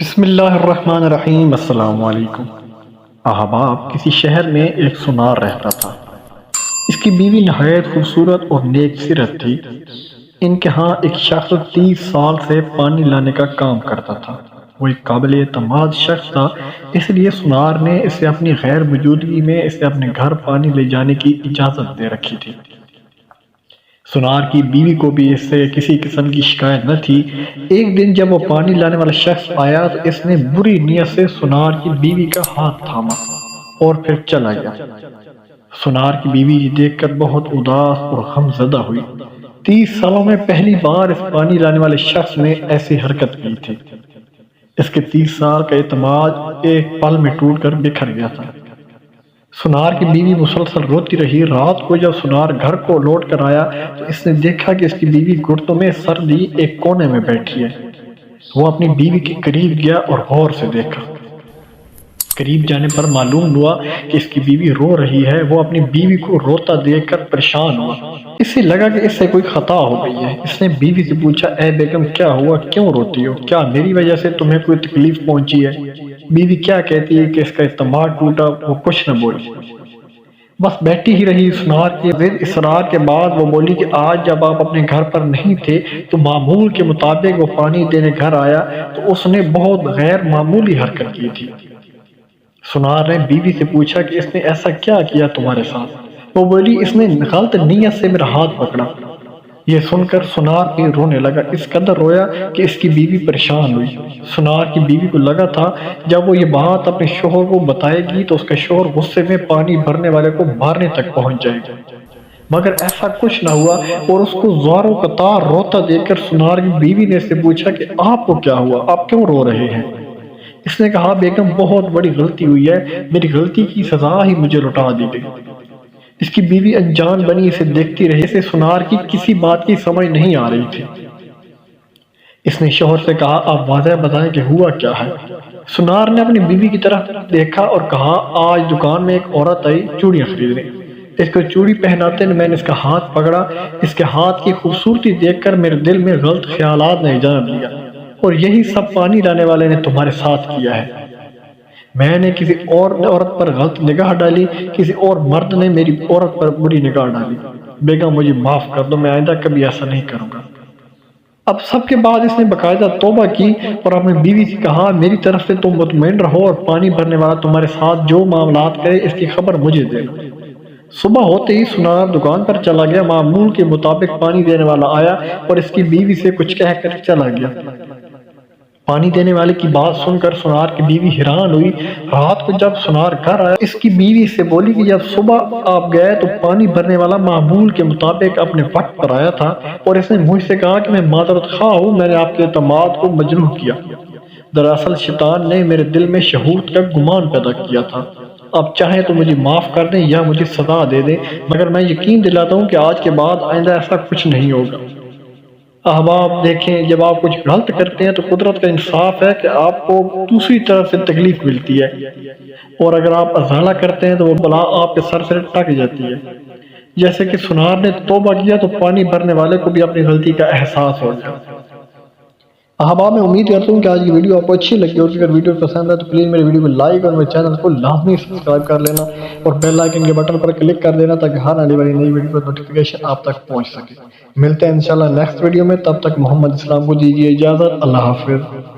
بسم اللہ الرحمن الرحیم۔ السلام علیکم۔ احباب، کسی شہر میں ایک سنار رہتا تھا۔ اس کی بیوی نہایت خوبصورت اور نیک سیرت تھی۔ ان کے ہاں ایک شخص 30 سال سے پانی لانے کا کام کرتا تھا۔ وہ ایک قابل اعتماد شخص تھا، اس لیے سنار نے اسے اپنی غیر موجودگی میں اسے اپنے گھر پانی لے جانے کی اجازت دے رکھی تھی۔ سنار کی بیوی کو بھی اس سے کسی قسم کی شکایت نہ تھی۔ ایک دن جب وہ پانی لانے والا شخص آیا تو اس نے بری نیت سے سنار کی بیوی کا ہاتھ تھاما اور پھر چلا گیا۔ سنار کی بیوی یہ دیکھ کر بہت اداس اور غم زدہ ہوئی۔ 30 سالوں میں پہلی بار اس پانی لانے والے شخص نے ایسی حرکت کی تھی۔ اس کے 30 سال کا اعتماد ایک پل میں ٹوٹ کر بکھر گیا تھا۔ سنار کی بیوی مسلسل روتی رہی۔ رات کو جب سنار گھر کو لوٹ کر آیا تو اس نے دیکھا کہ اس کی بیوی گھٹنوں میں سر دی ایک کونے میں بیٹھی ہے۔ وہ اپنی بیوی کے قریب گیا اور غور سے دیکھا۔ قریب جانے پر معلوم ہوا کہ اس کی بیوی رو رہی ہے۔ وہ اپنی بیوی کو روتا دیکھ کر پریشان ہوا۔ اسے لگا کہ اس سے کوئی خطا ہو گئی ہے۔ اس نے بیوی سے پوچھا، اے بیگم، کیا ہوا؟ کیوں روتی ہو؟ کیا میری وجہ سے تمہیں کوئی تکلیف پہنچی ہے؟ بیوی کیا کہتی ہے کہ اس کا اعتماد ٹوٹا؟ وہ کچھ نہ بولی، بس بیٹھی ہی رہی۔ سنار کے ضد اصرار کے بعد وہ بولی کہ آج جب آپ اپنے گھر پر نہیں تھے تو معمول کے مطابق وہ پانی دینے گھر آیا تو اس نے بہت غیر معمولی حرکت کی تھی۔ سنار نے بیوی سے پوچھا کہ اس نے ایسا کیا کیا تمہارے ساتھ؟ وہ بولی، اس نے غلط نیت سے میرا ہاتھ پکڑا۔ یہ سن کر سنار بھی رونے لگا۔ اس قدر رویا کہ اس کی بیوی پریشان ہوئی۔ سنار کی بیوی کو لگا تھا جب وہ یہ بات اپنے شوہر کو بتائے گی تو اس کا شوہر غصے میں پانی بھرنے والے کو مارنے تک پہنچ جائے گا، مگر ایسا کچھ نہ ہوا اور اس کو زاروں قطار روتا دیکھ کر سنار کی بیوی نے اس سے پوچھا کہ آپ کو کیا ہوا؟ آپ کیوں رو رہے ہیں؟ اس نے کہا، بیگم، بہت بڑی غلطی ہوئی ہے، میری غلطی کی سزا ہی مجھے لوٹا دی گئی۔ اس کی بیوی انجان بنی اسے دیکھتی رہی۔ اسے سنار کی کسی بات کی سمجھ نہیں آ رہی تھی۔ اس نے شوہر سے کہا، آپ واضح بتائیں کہ ہوا کیا ہے؟ سنار نے اپنی بیوی کی طرف دیکھا اور کہا، آج دکان میں ایک عورت آئی چوڑیاں خریدنے۔ اس کو چوڑی پہناتے میں نے اس کا ہاتھ پکڑا۔ اس کے ہاتھ کی خوبصورتی دیکھ کر میرے دل میں غلط خیالات نے جنم لیا اور یہی سب پانی لانے والے نے تمہارے ساتھ کیا ہے۔ میں نے کسی اور عورت پر غلط نگاہ ڈالی، کسی اور مرد نے میری عورت پر بری نگاہ ڈالی۔ بیگم، مجھے معاف کر دو، میں آئندہ کبھی ایسا نہیں کروں گا۔ اب سب کے بعد اس نے باقاعدہ توبہ کی اور اپنی بیوی سے کہا، میری طرف سے تم مطمئن رہو اور پانی بھرنے والا تمہارے ساتھ جو معاملات کرے اس کی خبر مجھے دینا۔ صبح ہوتے ہی سنار دکان پر چلا گیا۔ معمول کے مطابق پانی دینے والا آیا اور اس کی بیوی سے کچھ کہہ کر چلا گیا۔ پانی دینے والے کی بات سن کر سنار کی بیوی حیران ہوئی۔ رات کو جب سنار گھر آیا اس کی بیوی سے بولی کہ جب صبح آپ گئے تو پانی بھرنے والا معمول کے مطابق اپنے وقت پر آیا تھا اور اس نے مجھ سے کہا کہ میں معذرت خواہ ہوں، میں نے آپ کے اعتماد کو مجروح کیا۔ دراصل شیطان نے میرے دل میں شہوت کا گمان پیدا کیا تھا۔ آپ چاہیں تو مجھے معاف کر دیں یا مجھے سزا دے دیں، مگر میں یقین دلاتا ہوں کہ آج کے بعد آئندہ ایسا کچھ نہیں ہوگا۔ احباب، دیکھیں، جب آپ کچھ غلط کرتے ہیں تو قدرت کا انصاف ہے کہ آپ کو دوسری طرف سے تکلیف ملتی ہے، اور اگر آپ ازالہ کرتے ہیں تو وہ بلا آپ کے سر سے ٹک جاتی ہے۔ جیسے کہ سنار نے توبہ کیا تو پانی بھرنے والے کو بھی اپنی غلطی کا احساس ہو گیا۔ احباب، میں امید کرتا ہوں کہ آج کی ویڈیو آپ کو اچھی لگی ہوگی۔ اگر ویڈیو پسند ہے تو پلیز میری ویڈیو کو لائک اور میرے چینل کو لازمی سبسکرائب کر لینا اور بیل آئیکن کے بٹن پر کلک کر دینا تاکہ ہر آنے والی نئی ویڈیو کا نوٹیفیکیشن آپ تک پہنچ سکے۔ ملتے ہیں انشاءاللہ نیکسٹ ویڈیو میں، تب تک محمد اسلام کو دیجیے اجازت۔ اللہ حافظ۔